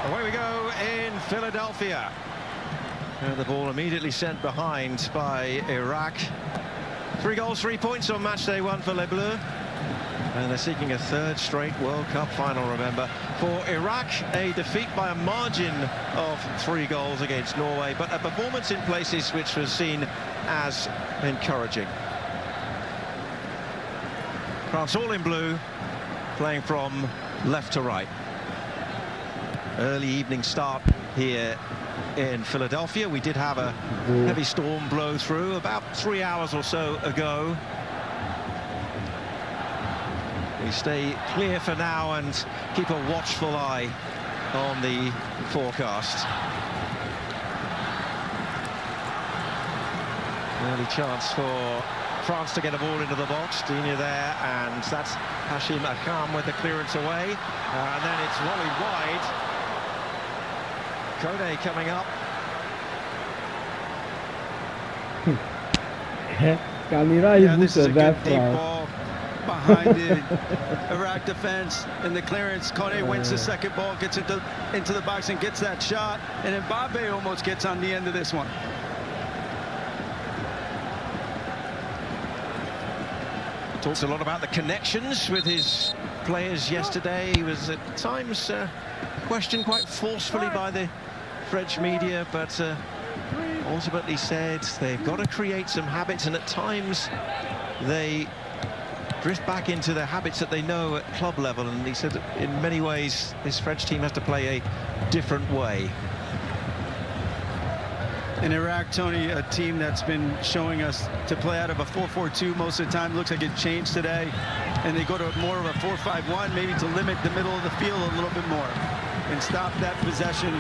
Away we go in Philadelphia. And the ball immediately sent behind by Iraq. 3 goals, 3 points on match day 1 for Les Bleus. And they're seeking a 3rd straight World Cup final, remember. For Iraq, a defeat by a margin of 3 goals against Norway, but a performance in places which was seen as encouraging. France all in blue, playing from left to right. Early evening start here in Philadelphia. We did have a heavy storm blow through about 3 hours or so ago. We stay clear for now and keep a watchful eye on the forecast. Early chance for France to get a ball into the box. Digne there, and that's Hashim Akam with the clearance away. And then it's volleyed wide. Kone coming up. Yeah, this is a good deep ball behind the Iraq defense, and the clearance. Kone wins the second ball, gets into the box and gets that shot, and then Mbappe almost gets on the end of this one. Talks a lot about the connections with his players yesterday. He was at times questioned quite forcefully by the French media, but ultimately said they've got to create some habits, and at times they drift back into the habits that they know at club level. And he said in many ways this French team has to play a different way. In Iraq, Tony, a team that's been showing us to play out of a 4-4-2 most of the time. Looks like it changed today, and they go to more of a 4-5-1, maybe to limit the middle of the field a little bit more and stop that possession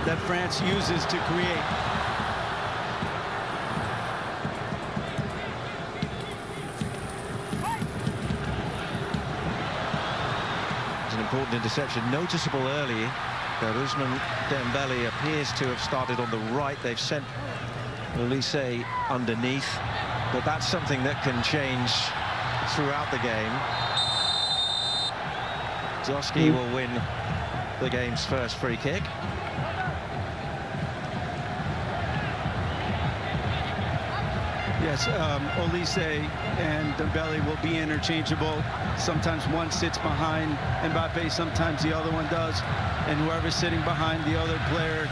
that France uses to create. It's an important interception, noticeable early. Ousmane Dembele appears to have started on the right. They've sent Olise underneath, but that's something that can change throughout the game. Doski will win the game's first free kick. Yes, Olise and Dembele will be interchangeable. Sometimes one sits behind Mbappe, sometimes the other one does. And whoever's sitting behind the other player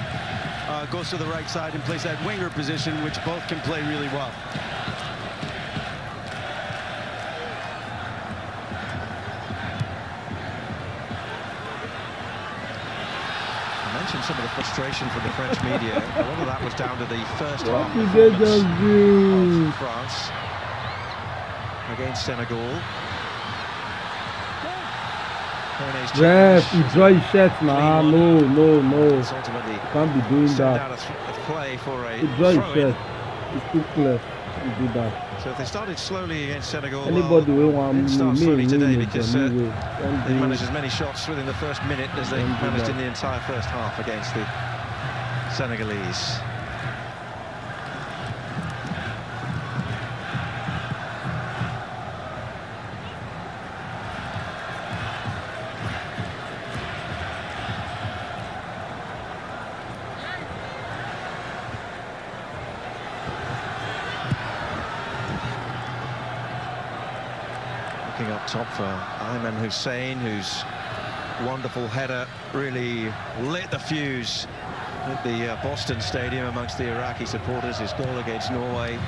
goes to the right side and plays that winger position, which both can play really well. Some of the frustration from the French media. A lot of that was down to the first half of France against Senegal. Ref, enjoy your shit, man. No. Ultimately, Can't be doing that. Out a play for a enjoy your shit. It's too clear to do that. So if they started slowly against Senegal, anybody will want start slowly today because they anyway. managed as many shots within the first minute as they managed in the entire first half against the Senegalese. Up top for Ayman Hussein, whose wonderful header really lit the fuse at the Boston Stadium amongst the Iraqi supporters. His goal against Norway.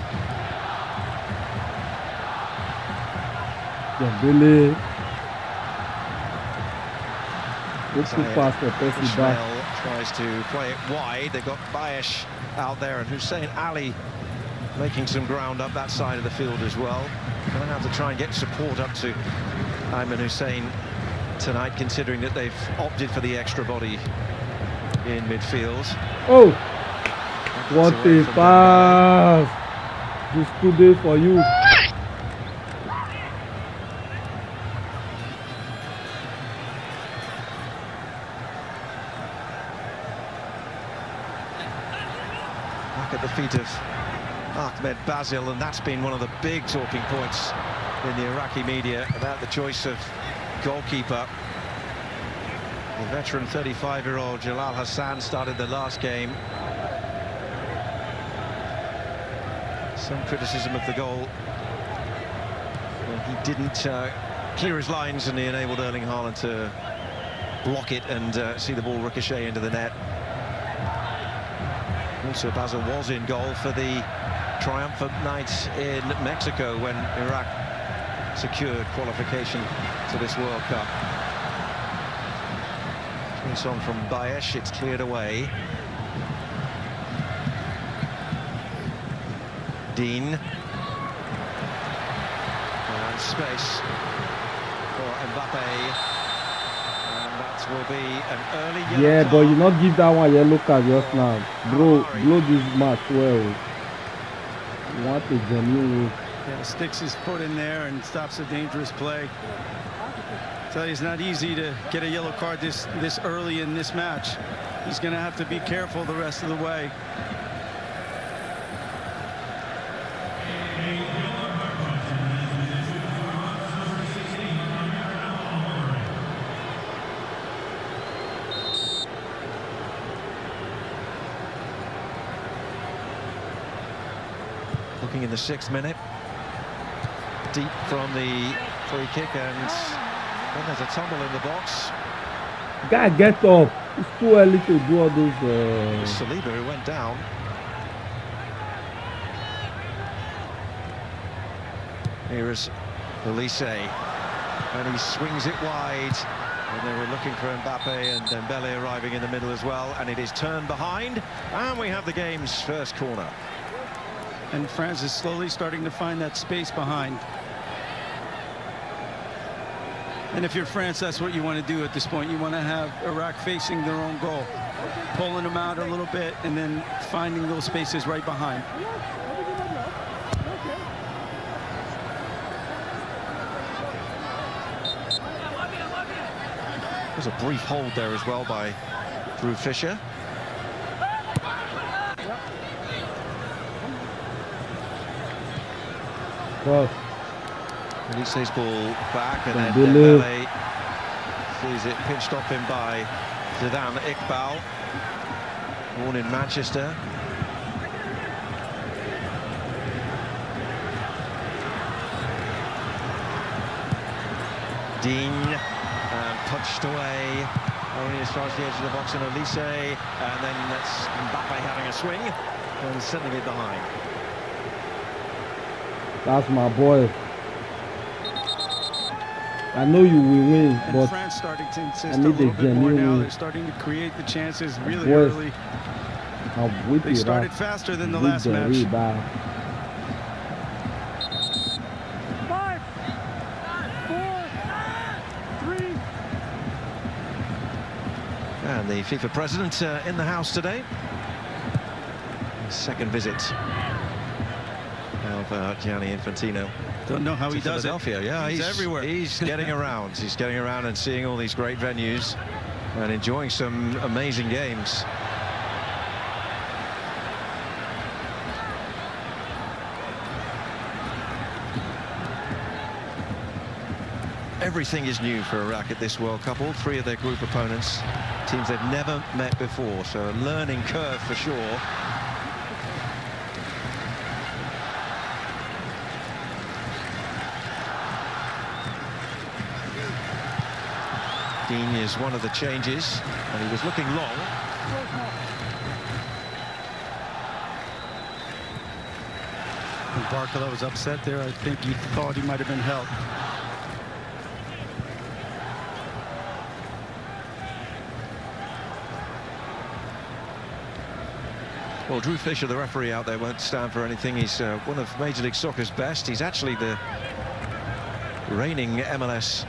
Dembele. Ismail tries to play it wide. They've got Bayesh out there and Hussein Ali making some ground up that side of the field as well. Going to have to try and get support up to Ayman Hussein tonight, considering that they've opted for the extra body in midfield. Oh, what a pass! This good day for you. Back at the feet of Ahmed Basil, and that's been one of the big talking points in the Iraqi media about the choice of goalkeeper. The veteran 35-year-old Jalal Hassan started the last game. Some criticism of the goal. Well, he didn't clear his lines, and he enabled Erling Haaland to block it and see the ball ricochet into the net. Also, Basel was in goal for the triumphant night in Mexico when Iraq secured qualification to this World Cup. It's on from Bayesh, it's cleared away. Dean. And space for Mbappe. And that will be an early yellow Yeah, card. but you not give that one yellow card just now. Bro, blow this match well. You want a genuine. Yeah, sticks his foot in there and stops a dangerous play. I tell you, it's not easy to get a yellow card this early in this match. He's going to have to be careful the rest of the way. Looking in the 6th minute. Deep from the free kick, and then there's a tumble in the box. Guy, get up. It's too early to do all those. Saliba, who went down. Here is Elise, and he swings it wide. And they were looking for Mbappe, and Dembele arriving in the middle as well. And it is turned behind, and we have the game's first corner. And France is slowly starting to find that space behind. And if you're France, that's what you want to do at this point. You want to have Iraq facing their own goal, pulling them out a little bit, and then finding those spaces right behind. There's a brief hold there as well by Drew Fisher. Cross. Elise's ball back, and then Dembele. Dembele sees it pinched off him by Zidane Iqbal, born in Manchester. Dean, punched away, only as far as the edge of the box, and Elise, and then that's Mbappe having a swing and sending it behind. That's my boy. I know you will win, And but France starting to insist I a need little a bit more now. genuine- They're starting to create the chances really Boys, early. I'll whip They it started up. faster than the Whip last the match. rebound. 5, 4, 3. And the FIFA president in the house today. Second visit of Gianni Infantino. Don't know how to he does it. Philadelphia. Yeah, He's everywhere. He's getting around. He's getting around and seeing all these great venues and enjoying some amazing games. Everything is new for Iraq at this World Cup. All three of their group opponents, teams they've never met before, so a learning curve for sure. Dean is one of the changes, and he was looking long. And Barcola was upset there. I think he thought he might have been helped. Well, Drew Fisher, the referee out there, won't stand for anything. He's one of Major League Soccer's best. He's actually the reigning MLS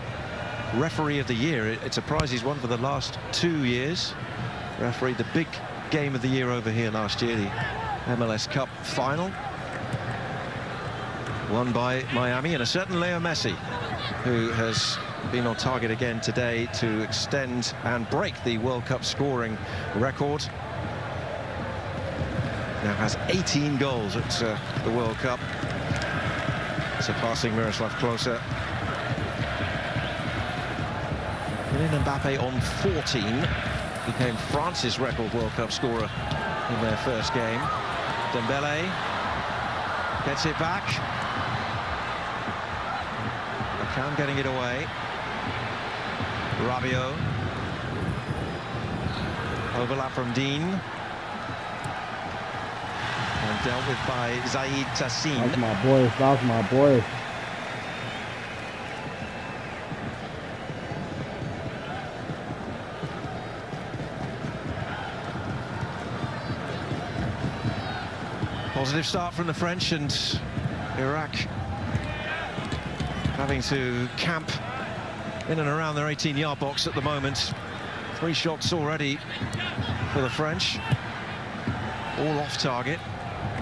Referee of the Year. It's a prize he's won for the last 2 years. Refereed the big game of the year over here last year, the MLS Cup final. Won by Miami, and a certain Leo Messi, who has been on target again today to extend and break the World Cup scoring record. Now has 18 goals at the World Cup, surpassing Miroslav Klose. Kylian Mbappe on 14. Became France's record World Cup scorer in their first game. Dembele gets it back. Akan getting it away. Rabiot. Overlap from Dean. And dealt with by Zaid Tassin. That's my boy. That's my boy. Positive start from the French, and Iraq having to camp in and around their 18-yard box at the moment. 3 shots already for the French, all off target.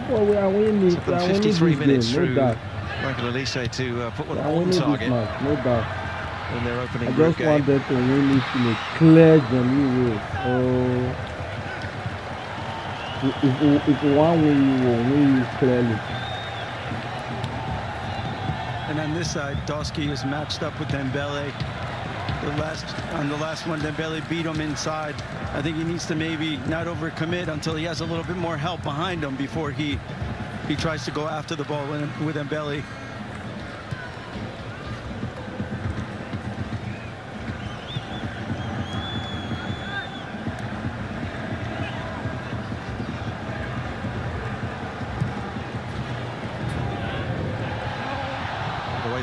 Well, we are winning. Took them 53 minutes through Michael Olise to put one on target No doubt. in their opening I group just game. want them to win it in a clear, genuine way. If you want win, you will win clearly. And on this side, Doski is matched up with Dembele. On the last one, Dembele beat him inside. I think he needs to maybe not overcommit until he has a little bit more help behind him before he tries to go after the ball with Dembele.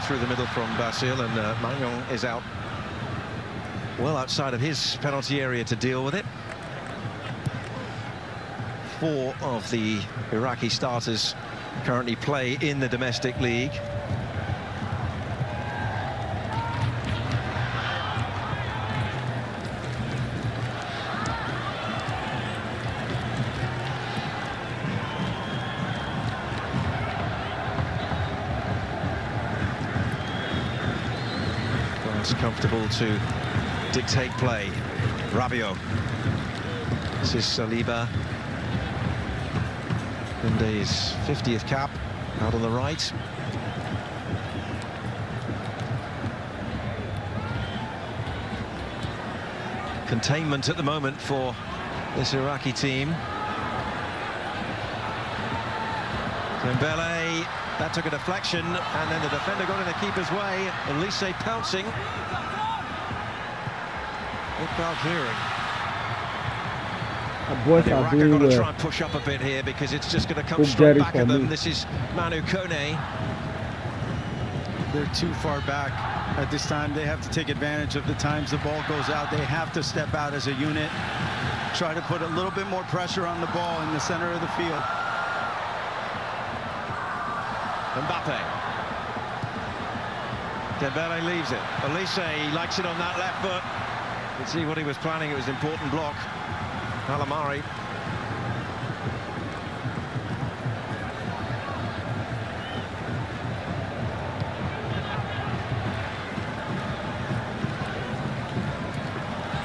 Through the middle from Basile, and Magnon is out well outside of his penalty area to deal with it. 4 of the Iraqi starters currently play in the domestic league. Comfortable to dictate play. Rabiot. This is Saliba. Koundé's 50th cap out on the right. Containment at the moment for this Iraqi team. Dembele. That took a deflection, and then the defender got in the keeper's way. Olise pouncing. Iqbal clearing. Iraq are going to try and push up a bit here because it's just going to come straight back at them. This is Manu Kone. They're too far back at this time. They have to take advantage of the times the ball goes out. They have to step out as a unit, try to put a little bit more pressure on the ball in the center of the field. Mbappe. Dembele leaves it. Olise likes it on that left foot. You can see what he was planning. It was an important block. Calamari.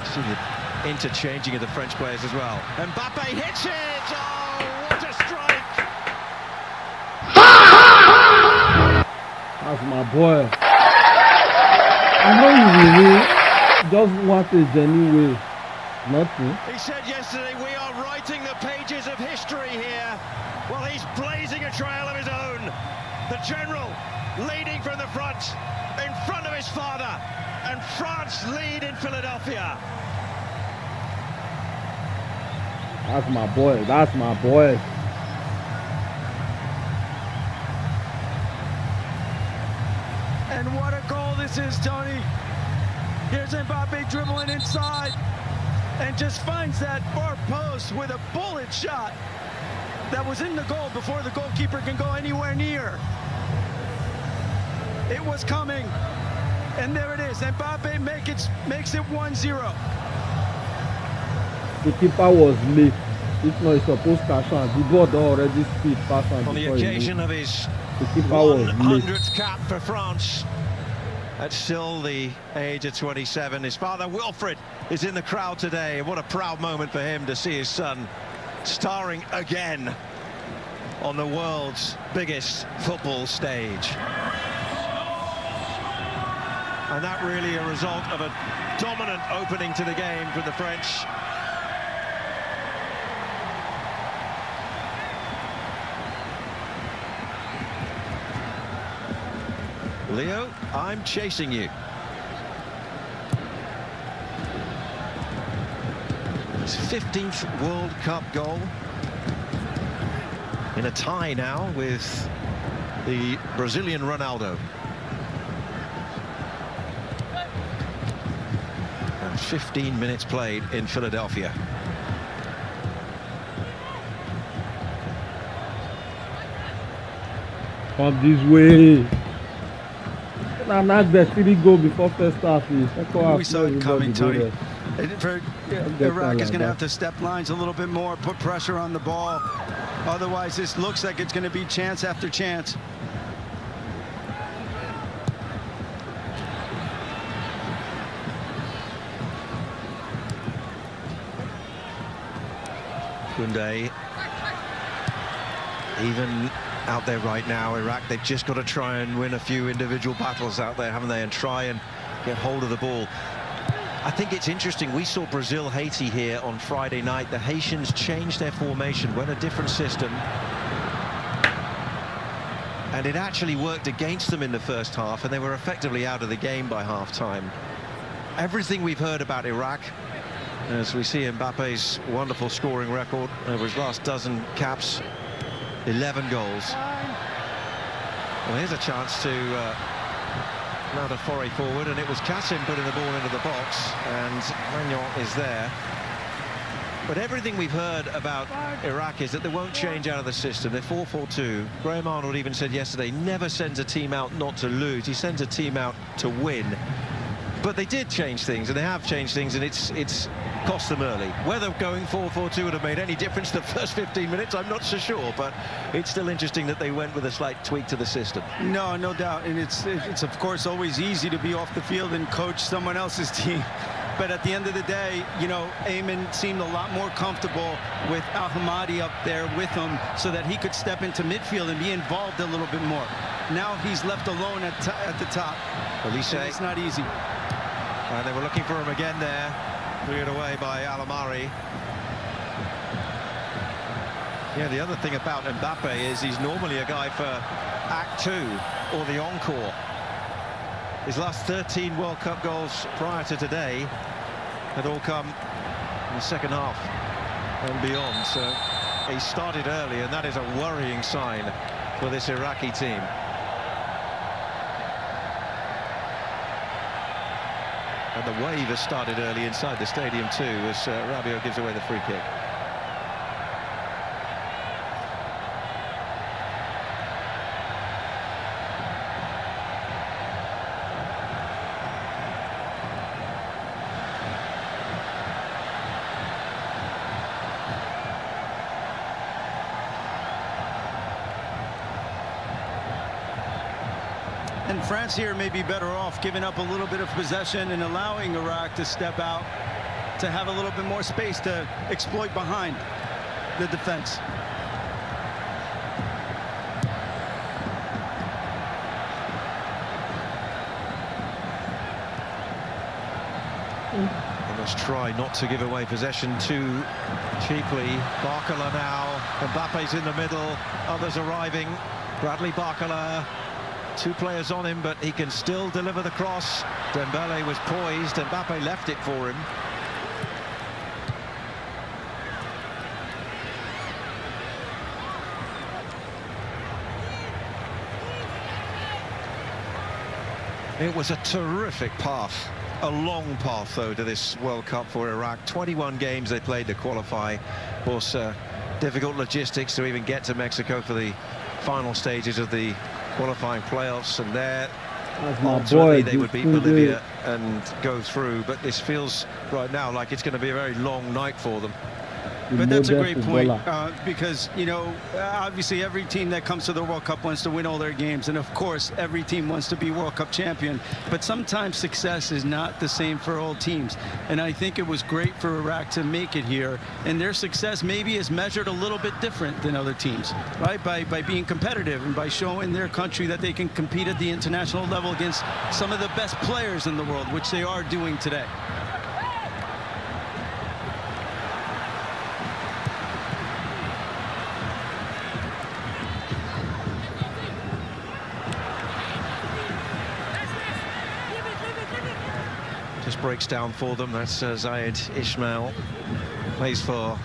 See the interchanging of the French players as well. Mbappe hits it! Oh, what a strike! That's my boy. I know you will just want a genuine way. Nothing. He said yesterday, we are writing the pages of history here. Well, he's blazing a trail of his own. The general leading from the front, in front of his father, and France lead in Philadelphia. That's my boy. That's my boy. And what a goal this is, Tony. Here's Mbappe dribbling inside and just finds that far post with a bullet shot that was in the goal before the goalkeeper can go anywhere near. It was coming, and there it is. Mbappe makes it 1-0. The keeper was late. If not, he's supposed to catch on. The ball already speed past on the occasion of his 100th cap for France. At still the age of 27. His father, Wilfred, is in the crowd today. What a proud moment for him to see his son starring again on the world's biggest football stage. And that really a result of a dominant opening to the game for the French. Leo, I'm chasing you. His 15th World Cup goal. In a tie now with the Brazilian Ronaldo. And 15 minutes played in Philadelphia. Come this way. Now knock the city goal before first half is. We saw it coming, Tony. Iraq is going to have to step lines a little bit more, put pressure on the ball. Otherwise, this looks like it's going to be chance after chance. Koundé, even out there right now, Iraq, they've just got to try and win a few individual battles out there, haven't they, and try and get hold of the ball. I think it's interesting, we saw Brazil-Haiti here on Friday night. The Haitians changed their formation, went a different system, and it actually worked against them in the first half, and they were effectively out of the game by half-time. Everything we've heard about Iraq, as we see Mbappe's wonderful scoring record over his last dozen caps, 11 goals. Well, here's a chance to mount a foray forward, and it was Kassim putting the ball into the box, and Magnon is there. But everything we've heard about Iraq is that they won't change out of the system. They're 4-4-2. Graham Arnold even said yesterday, never sends a team out not to lose. He sends a team out to win. But they did change things, and they have changed things, and it's cost them early. Whether going 4-4-2 would have made any difference the first 15 minutes, I'm not so sure, but it's still interesting that they went with a slight tweak to the system. No doubt, and it's of course always easy to be off the field and coach someone else's team. But at the end of the day, you know, Ayman seemed a lot more comfortable with Al Hamadi up there with him so that he could step into midfield and be involved a little bit more. Now he's left alone at the top. Olise. It's not easy. And they were looking for him again there. Cleared away by Alamari. Yeah, the other thing about Mbappe is he's normally a guy for Act 2 or the encore. His last 13 World Cup goals prior to today had all come in the second half and beyond. So he started early, and that is a worrying sign for this Iraqi team. And the wave has started early inside the stadium too, as Rabiot gives away the free kick. And France here may be better off giving up a little bit of possession and allowing Iraq to step out, to have a little bit more space to exploit behind the defense. They must try not to give away possession too cheaply. Barcola now, Mbappe's in the middle, others arriving. Bradley Barcola. Two players on him, but he can still deliver the cross. Dembele was poised, and Mbappe left it for him. It was a terrific path, a long path though to this World Cup for Iraq. 21 games they played to qualify. Of course, difficult logistics to even get to Mexico for the final stages of the qualifying playoffs, and there ultimately they would beat Bolivia and go through. But this feels right now like it's going to be a very long night for them. But that's a modern great point footballer. because, you know, obviously every team that comes to the World Cup wants to win all their games. And of course, every team wants to be World Cup champion. But sometimes success is not the same for all teams. And I think it was great for Iraq to make it here. And their success maybe is measured a little bit different than other teams, right? By being competitive and by showing their country that they can compete at the international level against some of the best players in the world, which they are doing today. Just breaks down for them. That's Zayed Ismail. Plays for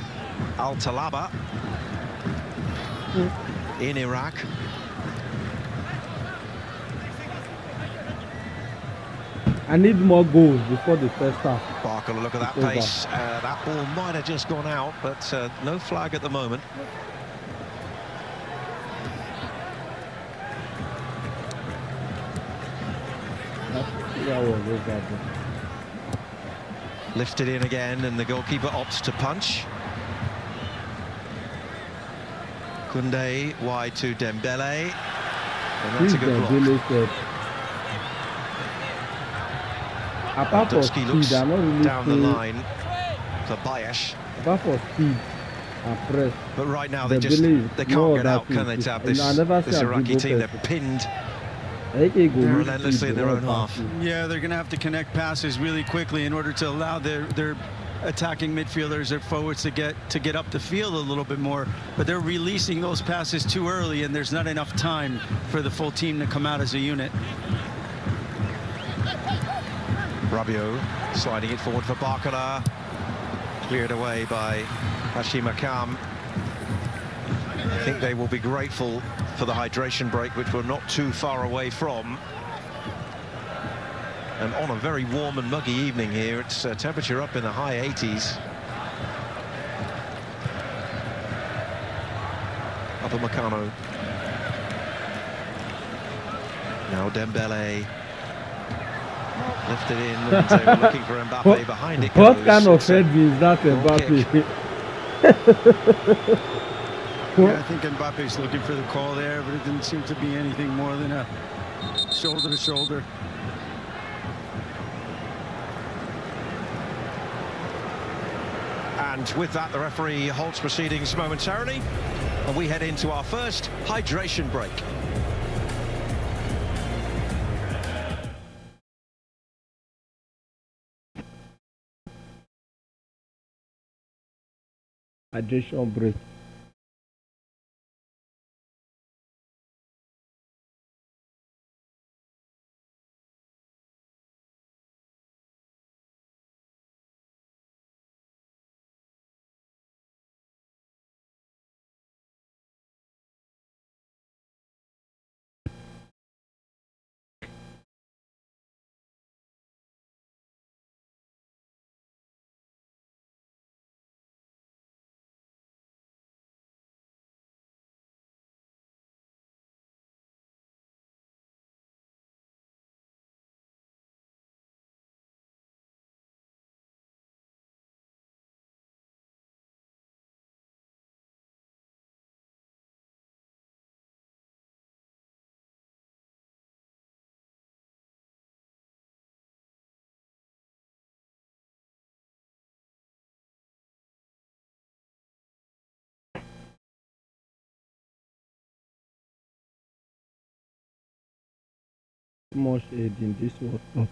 Al Talaba in Iraq. I need more goals before the first half. Barker, look at that It's pace. That ball might have just gone out, but no flag at the moment. That was over. Lifted in again, and the goalkeeper opts to punch. Koundé wide to Dembele. And that's a good block. Apart from Dusky speed, looks I'm not really down the seeing- line for Bayesh. Apart from speed and press. But right now they Dembele they is can't more get that out, can they, thing. Tab? I never This see a Iraqi dribble team, they're person. pinned I think he go really relentlessly in their own half. Yeah, they're going to have to connect passes really quickly in order to allow their attacking midfielders or forwards to get up the field a little bit more. But they're releasing those passes too early, and there's not enough time for the full team to come out as a unit. Rabiot sliding it forward for Barkala. Cleared away by Hashim Akam. I think they will be grateful for the hydration break, which we're not too far away from. And on a very warm and muggy evening here, it's temperature up in the high 80s. Upamecano. Now Dembele. Lifted in, and they were looking for Mbappe behind it. What goes. kind of It's a head is that, goal kick. Mbappe? Yeah, I think Mbappe's looking for the call there, but it didn't seem to be anything more than a shoulder to shoulder. And with that, the referee halts proceedings momentarily, and we head into our first hydration break. Hydration break. Too much aid in this one.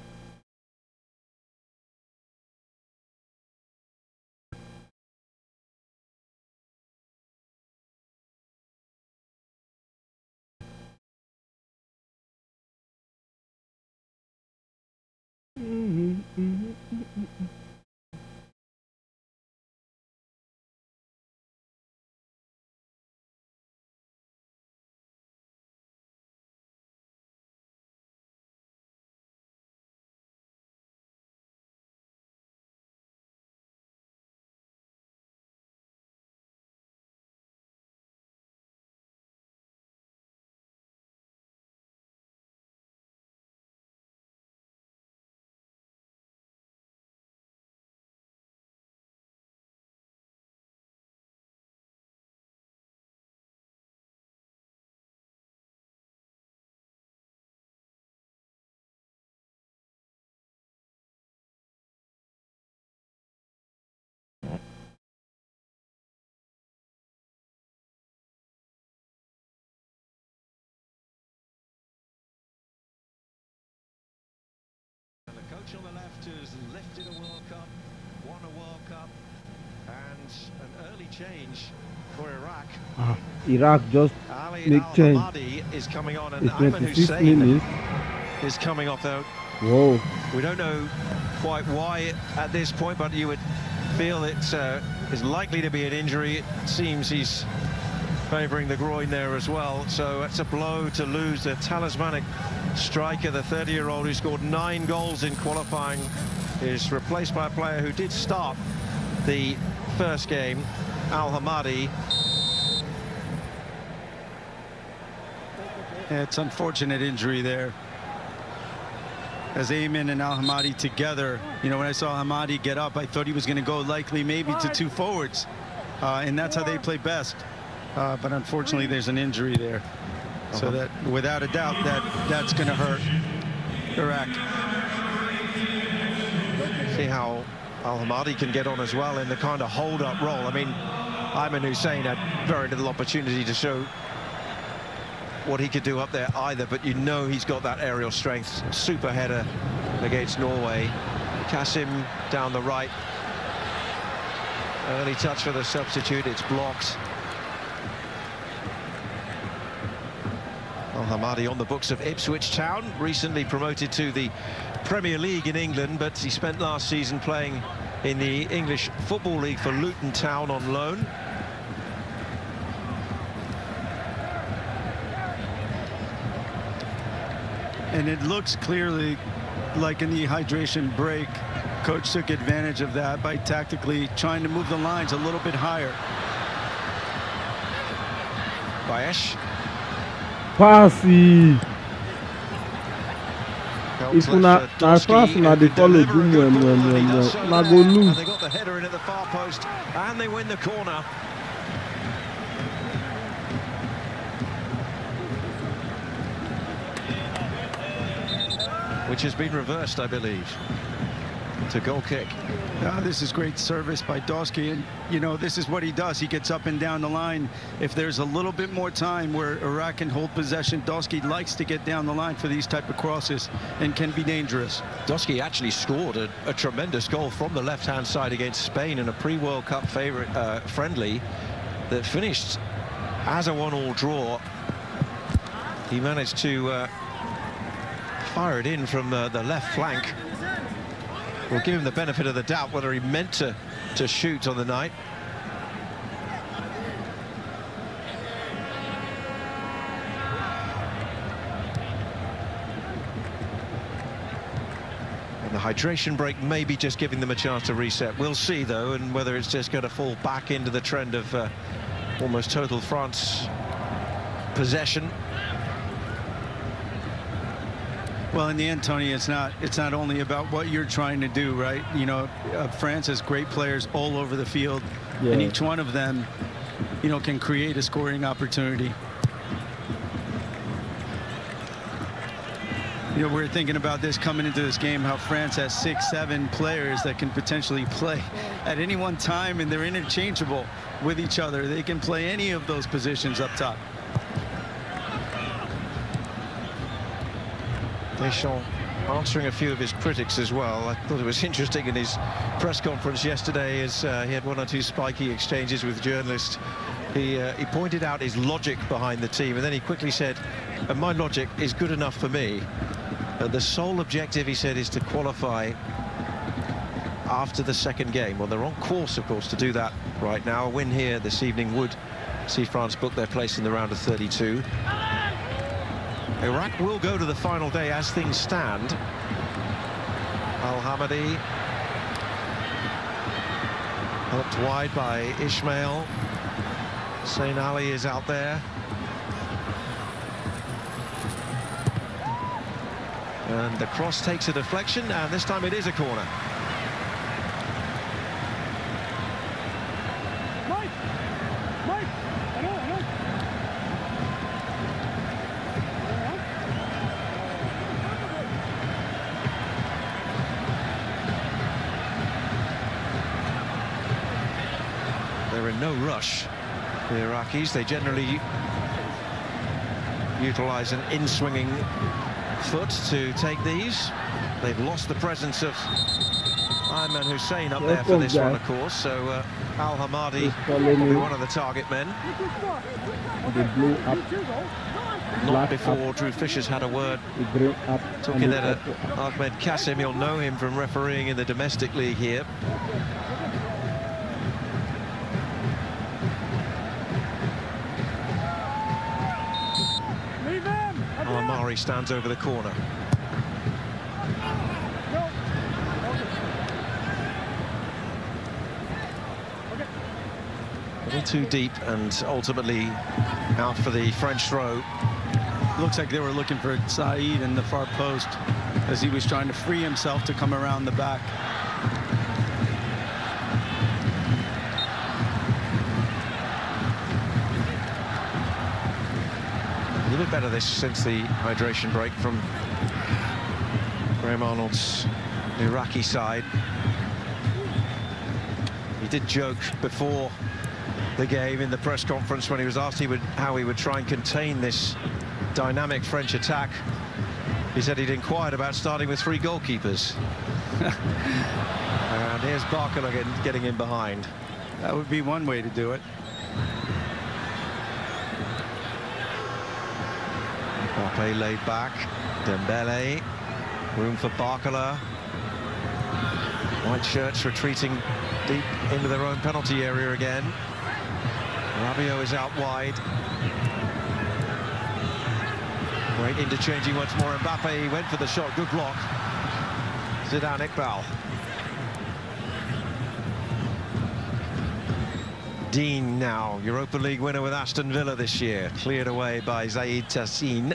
on the left who's lifted a World Cup, won a World Cup, and an early change for Iraq. Iraq just Ali make change. Al-Hamadi is coming on, and The Ayman 26th Hussein minute. is coming off out. Whoa. We don't know quite why at this point, but you would feel it is likely to be an injury. It seems he's favouring the groin there as well, so it's a blow to lose the talismanic striker. The 30-year-old who scored 9 goals in qualifying is replaced by a player who did start the first game, Al-Hamadi. It's unfortunate injury there. As Ayman and Al-Hamadi together, you know, when I saw Hamadi get up, I thought he was going to go likely maybe to 2 forwards. And that's how they play best. But unfortunately, there's an injury there. So that, without a doubt, that's going to hurt Iraq. See how Al-Hamadi can get on as well in the kind of hold-up role. I mean, Ayman Hussein had very little opportunity to show what he could do up there either, but you know he's got that aerial strength. Super header against Norway. Kasim down the right. Early touch for the substitute, it's blocked. Al-Hamadi on the books of Ipswich Town, recently promoted to the Premier League in England, but he spent last season playing in the English Football League for Luton Town on loan. And it looks clearly like in the hydration break, coach took advantage of that by tactically trying to move the lines a little bit higher. Bayesh. Passy. If una as far as una dey follow do na go lose. And they got the header in at the far post, and they win the corner. Which has been reversed, I believe, to goal kick. This is great service by Dosky, and you know, this is what he does. He gets up and down the line. If there's a little bit more time where Iraq can hold possession, Dosky likes to get down the line for these type of crosses and can be dangerous. Dosky actually scored a tremendous goal from the left-hand side against Spain in a pre-World Cup friendly that finished as a 1-1 draw. He managed to fire it in from the left flank. We'll give him the benefit of the doubt whether he meant to shoot on the night. And the hydration break may be just giving them a chance to reset. We'll see, though, and whether it's just going to fall back into the trend of almost total France possession. Well, in the end, Tony, it's not only about what you're trying to do, right? You know, France has great players all over the field, and each one of them, you know, can create a scoring opportunity. You know, we're thinking about this coming into this game, how France has 6-7 players that can potentially play at any one time, and they're interchangeable with each other. They can play any of those positions up top. Deschamps answering a few of his critics as well. I thought it was interesting in his press conference yesterday as he had 1 or 2 spiky exchanges with journalists. He pointed out his logic behind the team, and then he quickly said, and my logic is good enough for me. The sole objective, he said, is to qualify after the second game. Well, they're on course, of course, to do that right now. A win here this evening would see France book their place in the round of 32. Iraq will go to the final day as things stand. Al-Hamadi helped wide by Ismail. Sain Ali is out there. And the cross takes a deflection, and this time it is a corner. They're in no rush, the Iraqis. They generally utilize an in-swinging foot to take these. They've lost the presence of Ayman Hussein up there for this one, of course, so Al Hamadi will be one of the target men. They blew up. Not before Drew Fisher's had a word talking there to Ahmed Kassim. You'll know him from refereeing in the domestic league here. Al-Amari stands over the corner. A little too deep and ultimately out for the French throw. Looks like they were looking for Saeed in the far post as he was trying to free himself to come around the back. A little bit better this since the hydration break from Graham Arnold's Iraqi side. He did joke before the game in the press conference when he was asked how he would try and contain this dynamic French attack. He said he'd inquired about starting with 3 goalkeepers. And here's Barcola getting in behind. That would be one way to do it. Mbappe laid back. Dembele. Room for Barcola. White shirts retreating deep into their own penalty area again. Rabiot is out wide. Great interchanging once more. Mbappe went for the shot. Good block. Zidane Iqbal. Dean now, Europa League winner with Aston Villa this year. Cleared away by Zaid Tassin.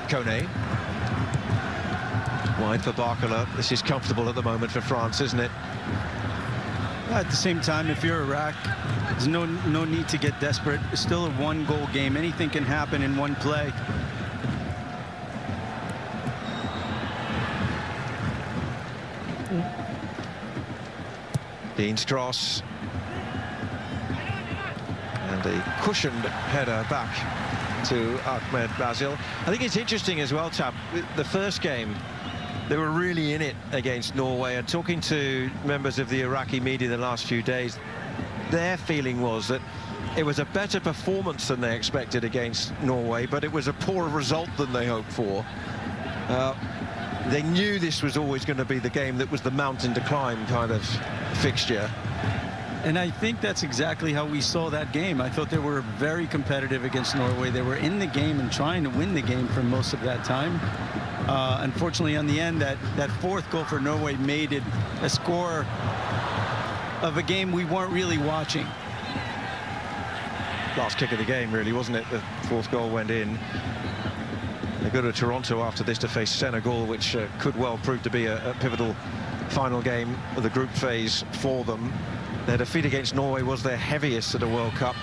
Kone. Wide for Barcola. This is comfortable at the moment for France, isn't it? At the same time, if you're Iraq, there's no need to get desperate. It's still a 1-goal game. Anything can happen in one play. Dean Stross. And a cushioned header back to Ahmed Basil. I think it's interesting as well, Tab, the first game, they were really in it against Norway, and talking to members of the Iraqi media the last few days, their feeling was that it was a better performance than they expected against Norway, but it was a poorer result than they hoped for. They knew this was always going to be the game that was the mountain to climb kind of fixture. And I think that's exactly how we saw that game. I thought they were very competitive against Norway. They were in the game and trying to win the game for most of that time. Unfortunately, on the end, that 4th goal for Norway made it a score of a game we weren't really watching. Last kick of the game, really, wasn't it? The 4th goal went in. They go to Toronto after this to face Senegal, which could well prove to be a pivotal final game of the group phase for them. Their defeat against Norway was their heaviest at a World Cup.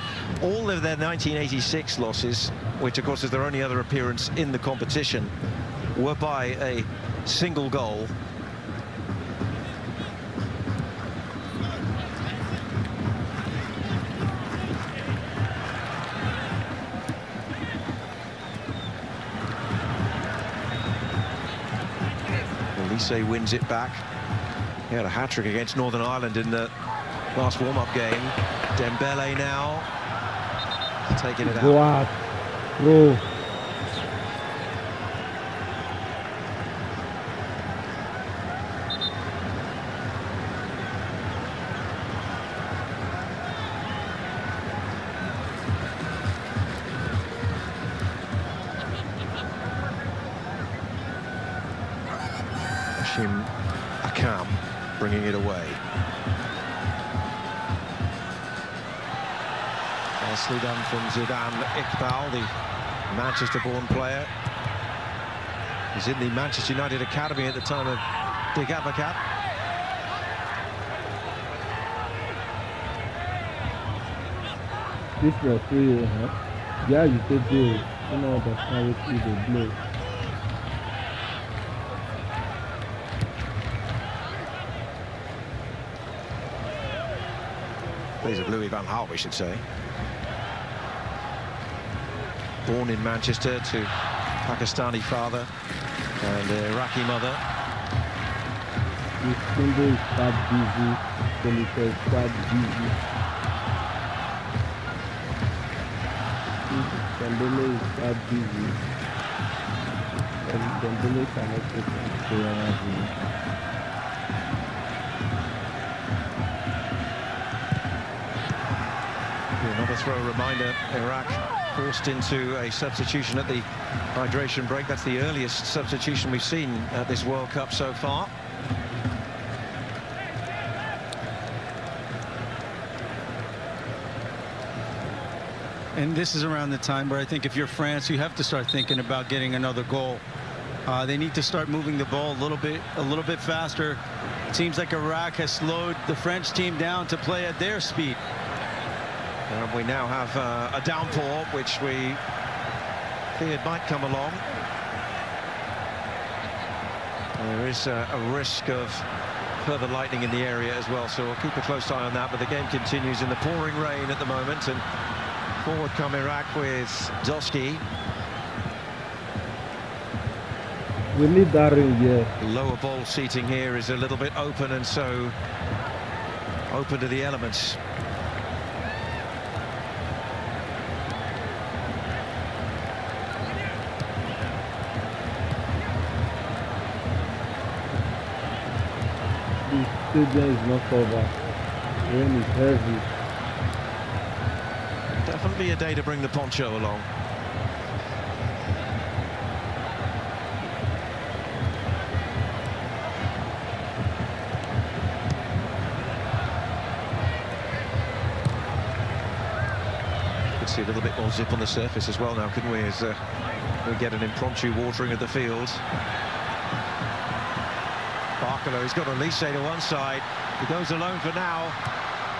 All of their 1986 losses, which of course is their only other appearance in the competition, were by a single goal. Olise wins it back. He had a hat-trick against Northern Ireland in the last warm-up game. Dembele now taking it out. Go out. Bro. Hashim Akam bringing it away. Nicely done from Zidane Iqbal, the Manchester-born player. He's in the Manchester United Academy at the time of Dick Advocaat. This referee, yeah, you take the, you know, the how it is the blow. Plays of Louis van Gaal, we should say. Born in Manchester to Pakistani father and Iraqi mother. This Sunday is quite busy, Seneca is quite busy. Dembele is quite busy. And Dembele cannot take Another throw reminder, Iraq forced into a substitution at the hydration break. That's the earliest substitution we've seen at this World Cup so far. And this is around the time where I think if you're France, you have to start thinking about getting another goal. They need to start moving the ball a little bit faster. It seems like Iraq has slowed the French team down to play at their speed. We now have a downpour, which we feared might come along. There is a risk of further lightning in the area as well, so we'll keep a close eye on that. But the game continues in the pouring rain at the moment, and forward come Iraq with Doski. We need that in here. Lower ball seating here is a little bit open, and so open to the elements. The stadium is not covered. Rain is heavy. Definitely a day to bring the poncho along. Could see a little bit more zip on the surface as well now, couldn't we, as we get an impromptu watering of the field. Barkalow, he's got Olise to one side. He goes alone for now,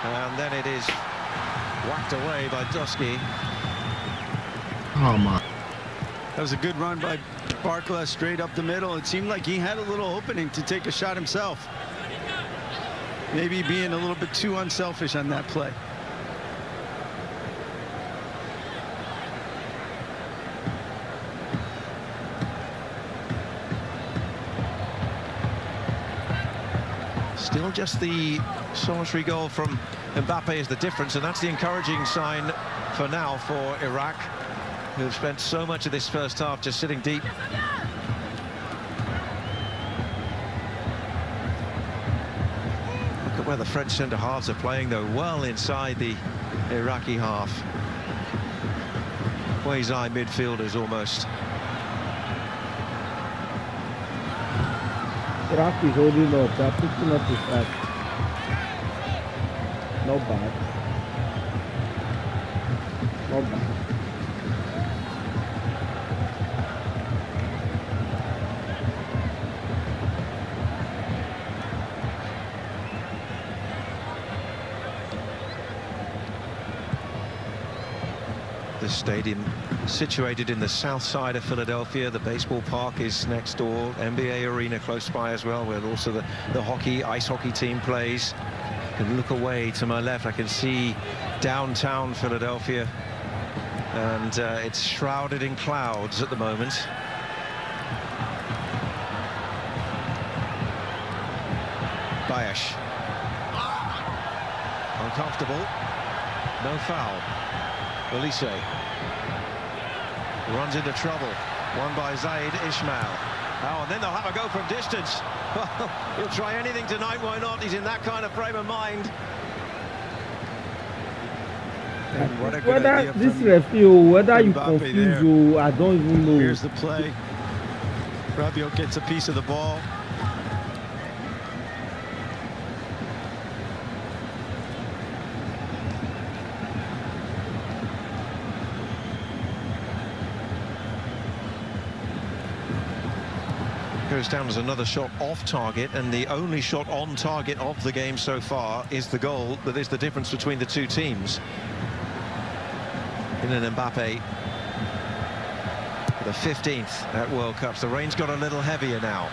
and then it is whacked away by Doski. Oh my. That was a good run by Barkalow straight up the middle. It seemed like he had a little opening to take a shot himself. Maybe being a little bit too unselfish on that play. Still just the solitary goal from Mbappe is the difference, and that's the encouraging sign for now for Iraq, who've spent so much of this first half just sitting deep. Look at where the French centre-halves are playing, though, well inside the Iraqi half. Quasi-midfielders almost. Iraq is holding up. They're picking up the fast. Not bad. Not bad. The stadium situated in the south side of Philadelphia. The baseball park is next door. NBA arena close by as well, where also the ice hockey team plays. I can look away to my left. I can see downtown Philadelphia, and it's shrouded in clouds at the moment. Bayesh. Uncomfortable. No foul. Olise runs into trouble. Won by Zaid Ismail. Oh, and then they'll have a go from distance. Well, he'll try anything tonight, why not? He's in that kind of frame of mind. And what a good Whether idea this from referee, whether you Mbappe confuse there. you, I don't even know. Here's the play. Rabiot gets a piece of the ball. goes down as another shot off target, and the only shot on target of the game so far is the goal that is the difference between the two teams. Kylian Mbappe, the 15th at World Cups. The rain's got a little heavier now.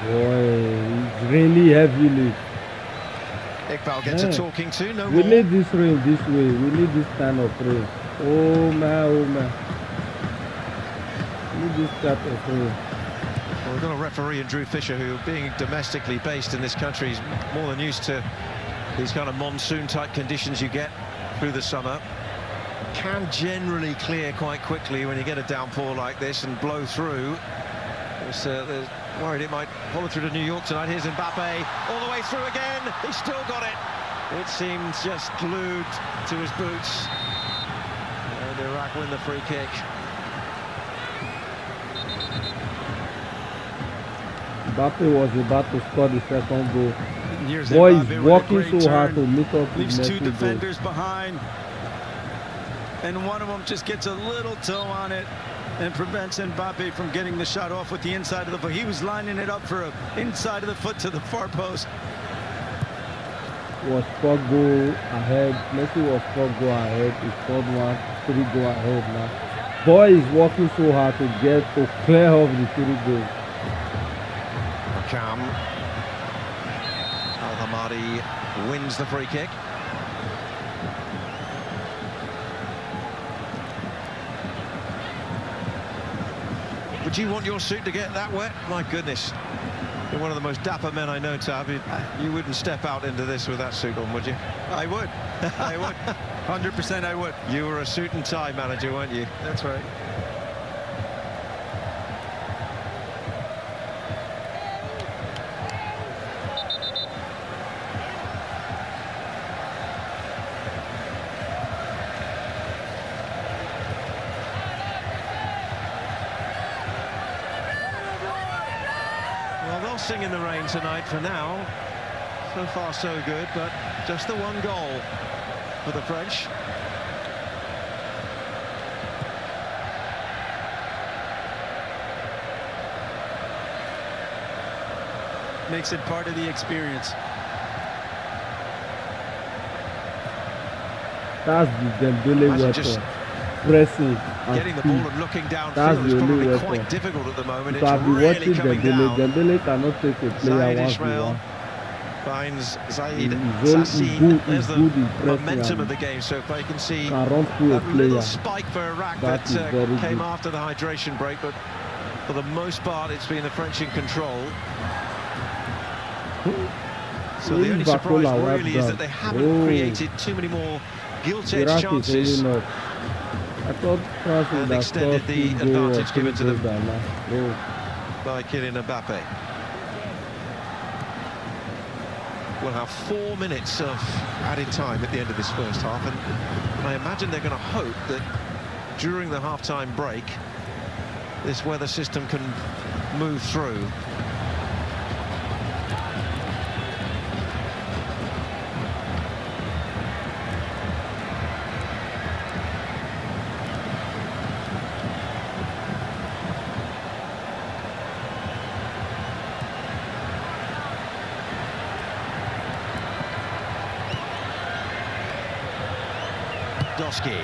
Boy, it's really heavily. Iqbal gets a talking to, no We more. need this rain this way. We need this kind of rain. Oh man, oh man. We need this type of rain. Well, we've got a referee in Drew Fisher who, being domestically based in this country, is more than used to these kind of monsoon-type conditions you get through the summer. Can generally clear quite quickly when you get a downpour like this and blow through. They're worried it might follow through to New York tonight. Here's Mbappe, all the way through again. He's still got it. It seems just glued to his boots. And Iraq win the free kick. Mbappe was about to score the second goal. Here's Boy Mbappe is with a working great so hard turn. to meet up with Leaves two Messi goal. defenders behind, and one of them just gets a little toe on it and prevents Mbappe from getting the shot off with the inside of the foot. He was lining it up for a inside of the foot to the far post. Was 4 goal ahead. Messi was 4 goal ahead. He scored 1, 3 goal ahead now. Boy is working so hard to clear off the 3 goals. Makam. Al Hamadi wins the free kick. Would you want your suit to get that wet? My goodness. You're one of the most dapper men I know, Tab. You wouldn't step out into this with that suit on, would you? I would. I would. 100% I would. You were a suit and tie manager, weren't you? That's right. Well, they'll sing in the rain tonight for now. So far, so good, but just the one goal for the French. Makes it part of the experience. That's the Dembele Imagine weapon. just Pressing and getting the speed. ball and looking That's downfield is the only probably weapon. quite difficult at the moment. So It's I've been really watching coming Dembele. down. Dembele cannot take a player Zaid once Ismail one. finds Zaid He's Sassin. good There's the in pressing momentum and of the game so far. You can see can run through a that little player. spike for Iraq That that is very came good. after the hydration break, but for the most part it's been the French in control. So the only surprise Bacola really is that they haven't created too many more gilt-edged Iraq is chances. really not. I thought France would And have extended scored the 2 goals or advantage 3 given to them. goals by now. No. By Kylian Mbappe. We'll have 4 minutes of added time at the end of this first half, and I imagine they're going to hope that during the half-time break this weather system can move through. Doski,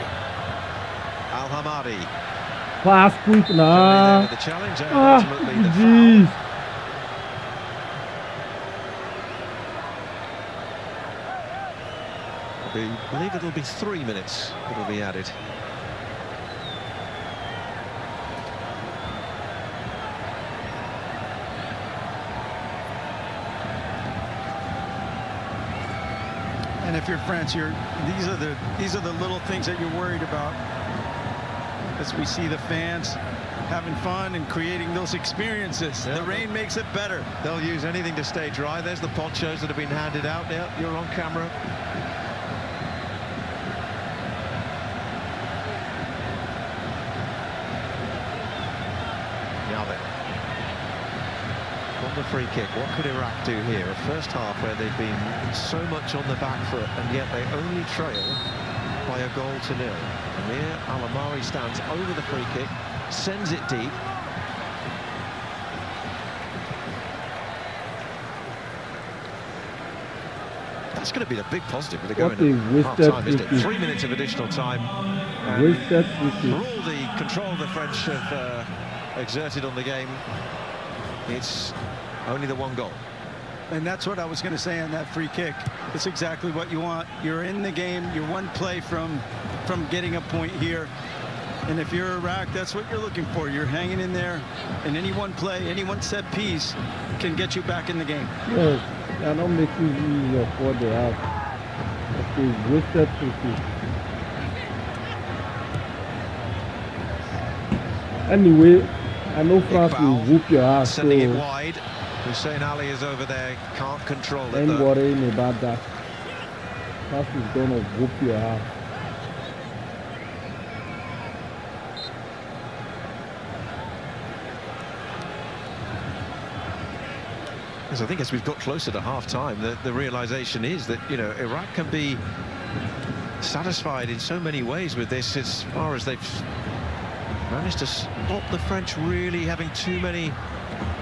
Al Hamadi, Pass quick now. the challenge and Ah, ultimately the foul. jeez. I believe it'll be 3 minutes that'll be added. And if you're France, these are the little things that you're worried about. As we see the fans having fun and creating those experiences. Yeah. The rain makes it better. They'll use anything to stay dry. There's the ponchos that have been handed out. Yeah, you're on camera. Now then, on the free kick, what could Iraq do here? A first half where they've been so much on the back foot, and yet they only trail by a goal to nil. Amir Al-Amari stands over the free kick, sends it deep. That's going to be the big positive with the going at half-time, isn't it? 3 minutes of additional time. For all the control the French have exerted on the game, it's only the one goal. And that's what I was going to say on that free kick. It's exactly what you want. You're in the game. You're one play from getting a point here. And if you're Iraq, that's what you're looking for. You're hanging in there, and any one play, any one set piece can get you back in the game. Yes, they are not making use of what they have. Okay, wasted free kick. Anyway, I know France will whoop your ass, so sending it wide. Hussein Ali is over there, can't control it. ain't worrying about that. France is gonna whoop your ass. Because I think as we've got closer to half-time, the realisation is that, you know, Iraq can be satisfied in so many ways with this, as far as they've managed to stop the French really having too many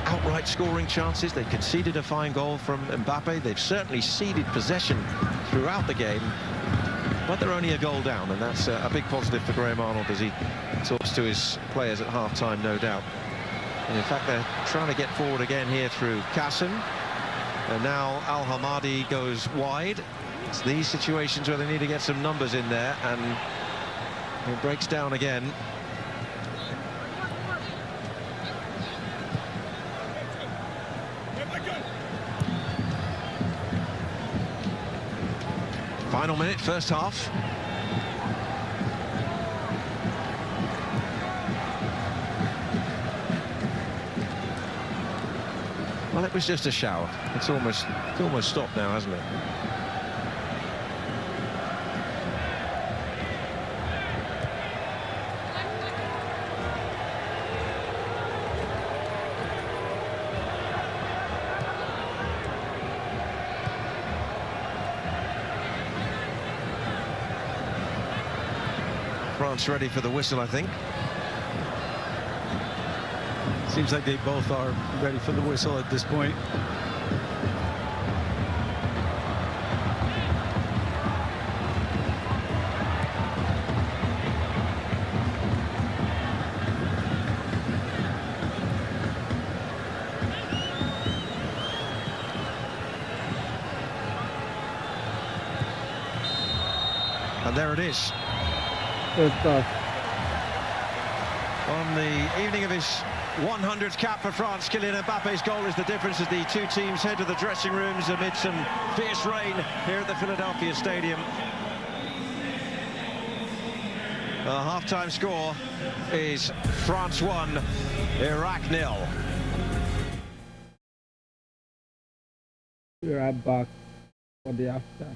outright scoring chances. They conceded a fine goal from Mbappe. They've certainly ceded possession throughout the game, but they're only a goal down, and that's a big positive for Graham Arnold as he talks to his players at half-time, no doubt. And in fact, they're trying to get forward again here through Kassim. And now Al-Hamadi goes wide. It's these situations where they need to get some numbers in there, and it breaks down again. Final minute, first half. Well, it was just a shower. It's almost stopped now, hasn't it? France ready for the whistle, I think. Seems like they both are ready for the whistle at this point. And there it is. First half. On the evening of his 100th cap for France, Kylian Mbappe's goal is the difference as the two teams head to the dressing rooms amid some fierce rain here at the Philadelphia Stadium. The half-time score is France 1, Iraq 0. We're right back for the after.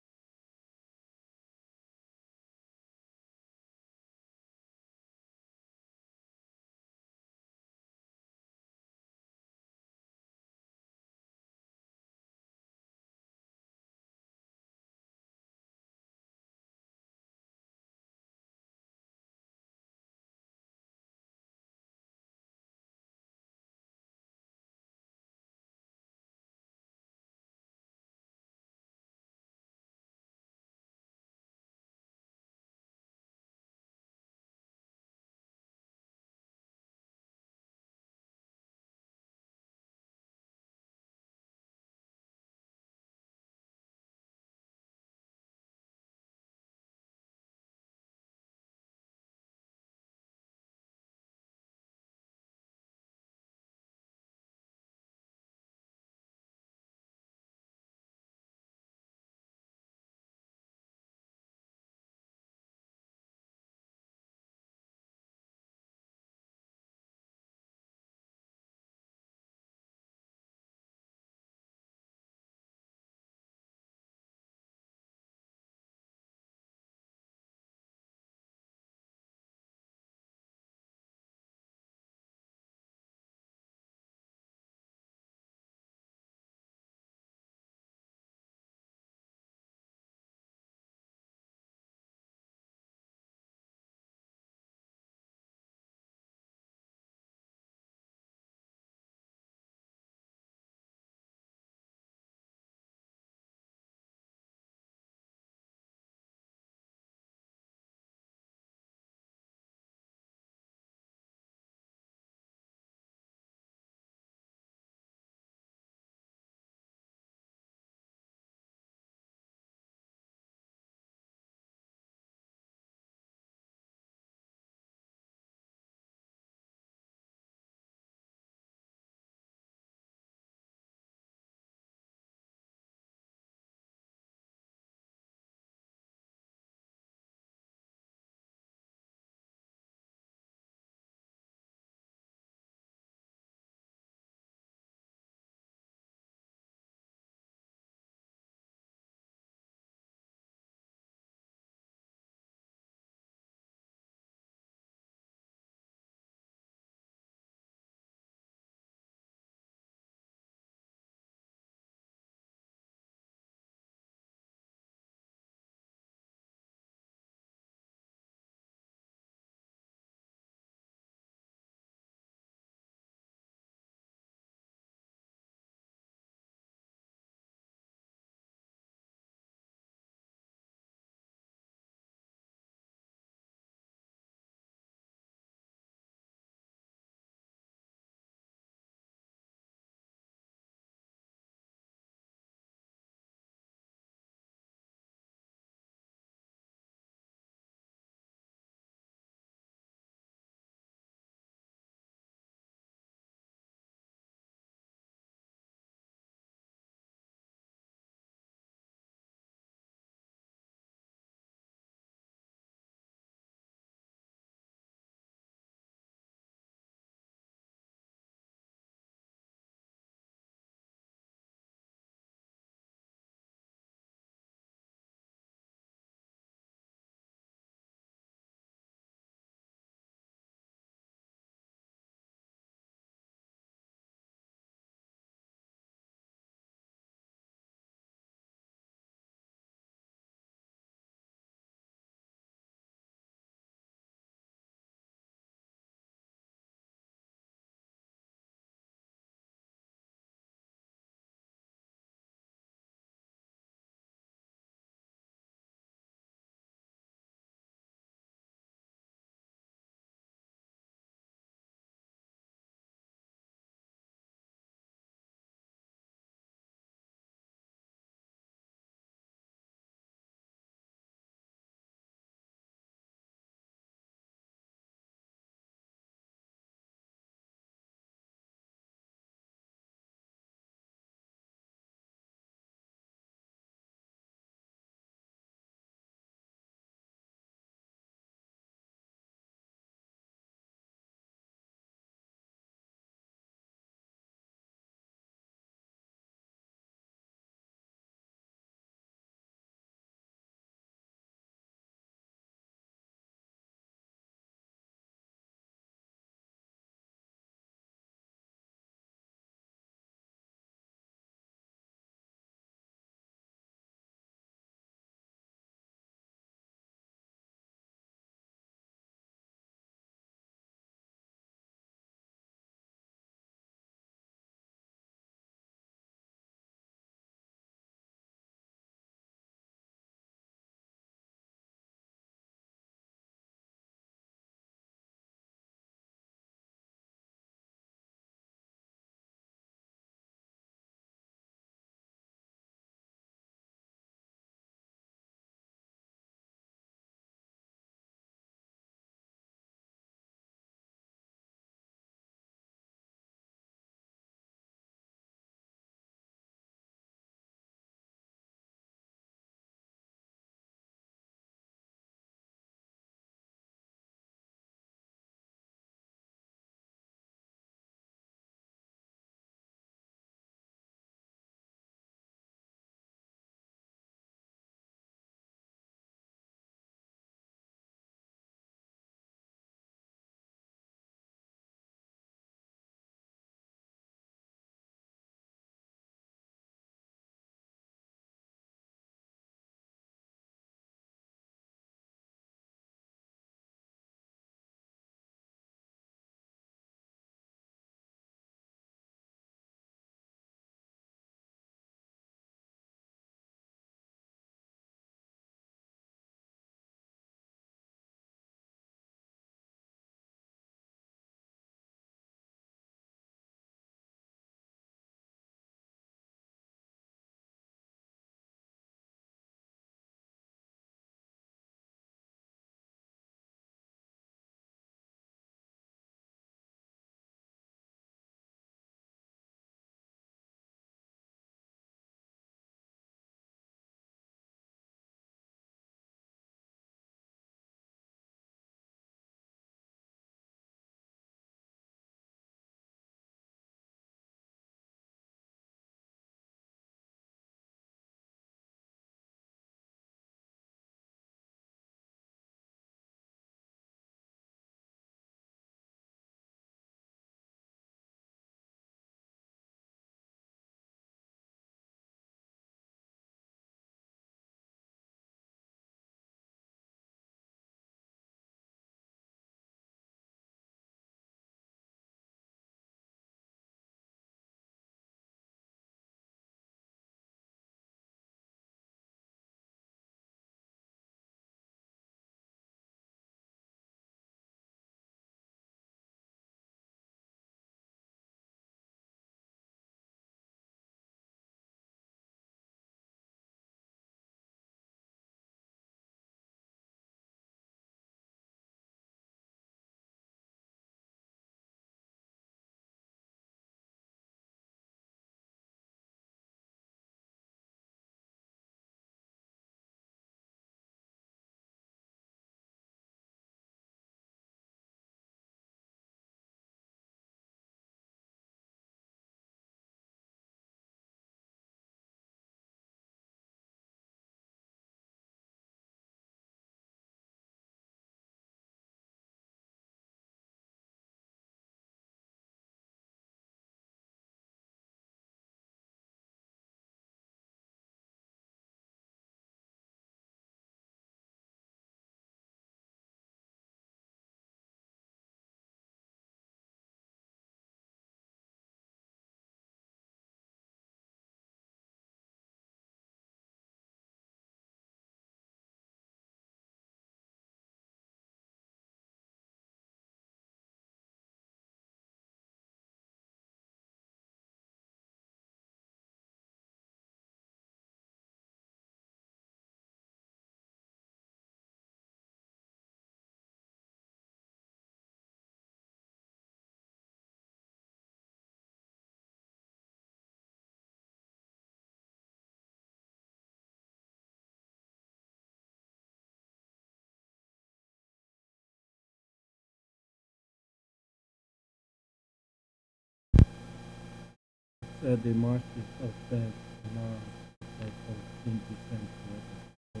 said the match is suspended now because of indecent weather. So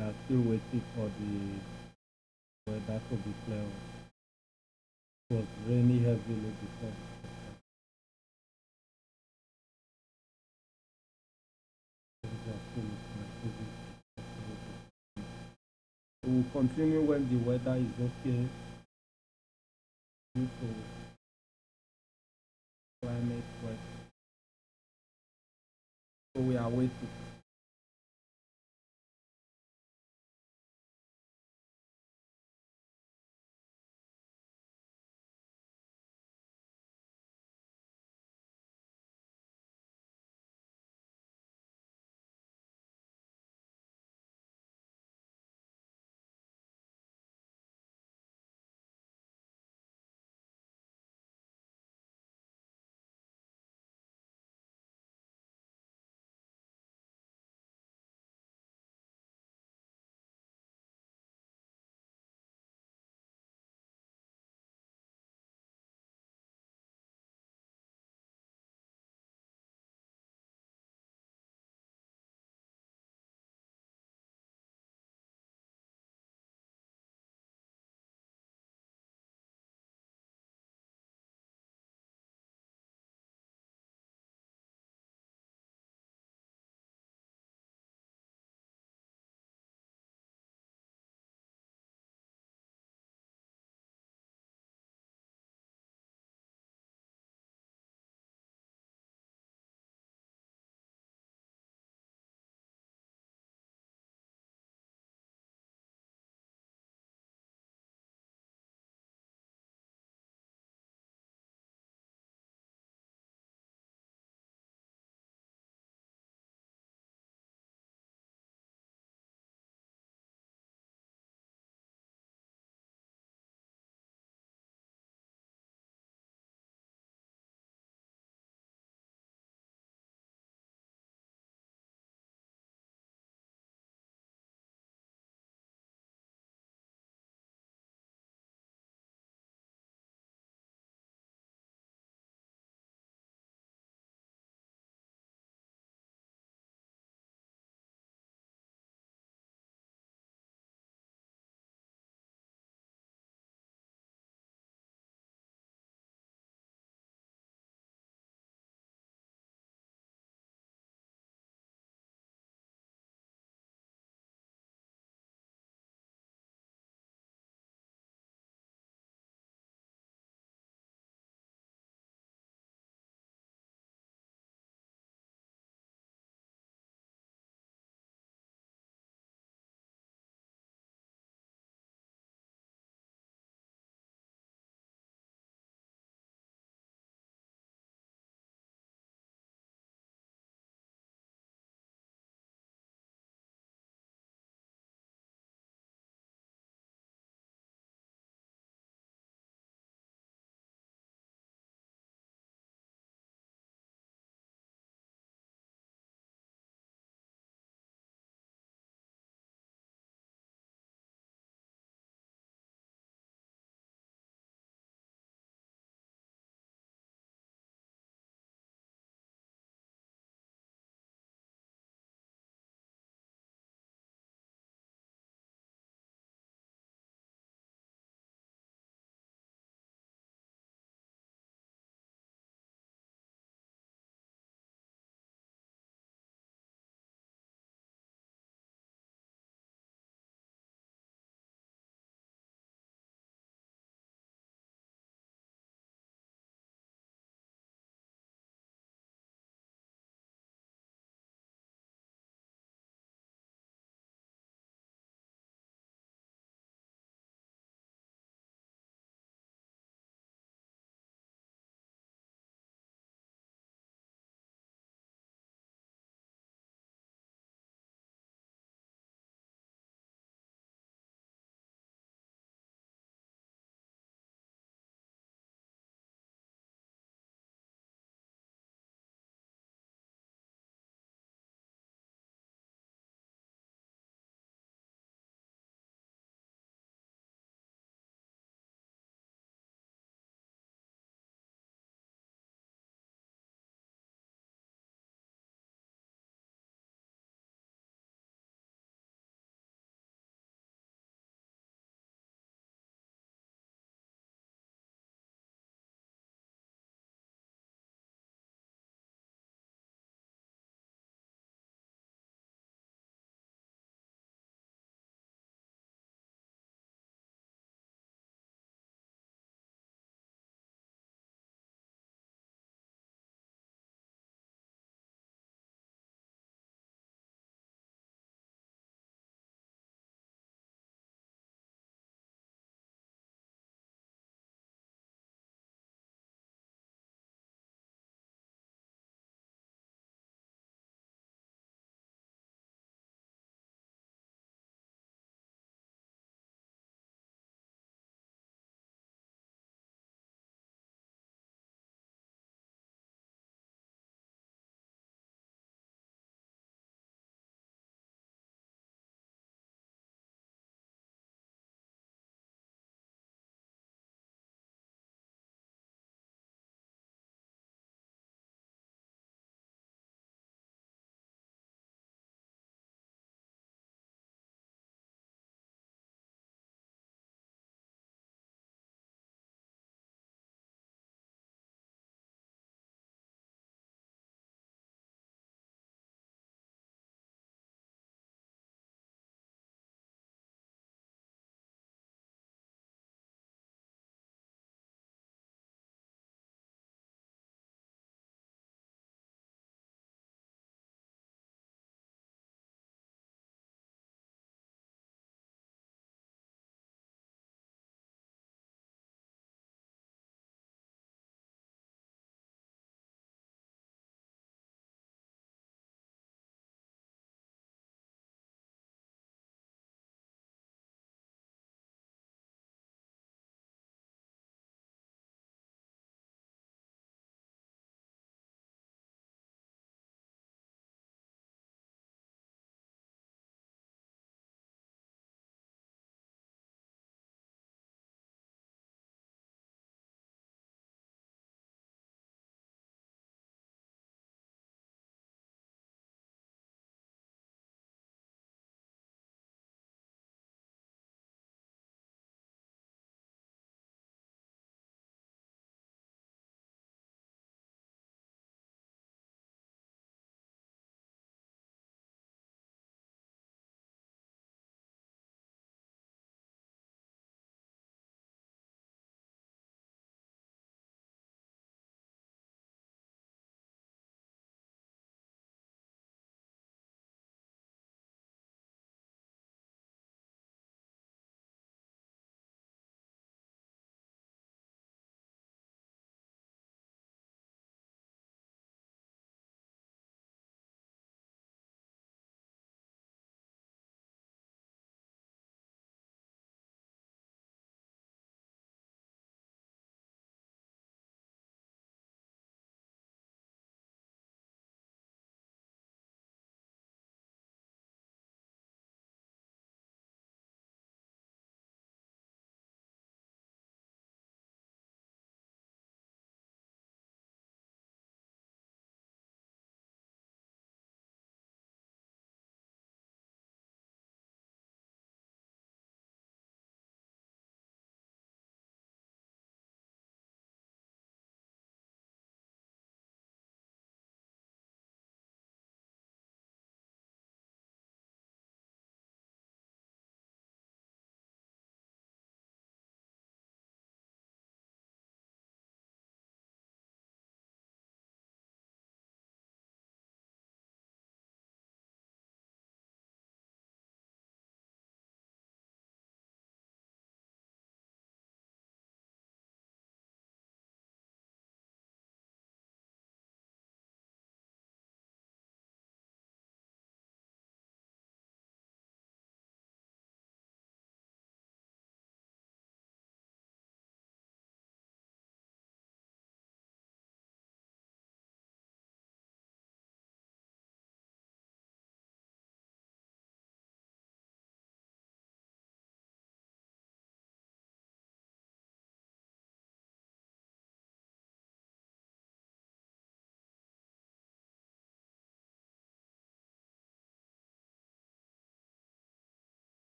we are still waiting for the weather to be clear. It was rainy heavily before. We will continue when the weather is okay due to climate weather. So we are waiting.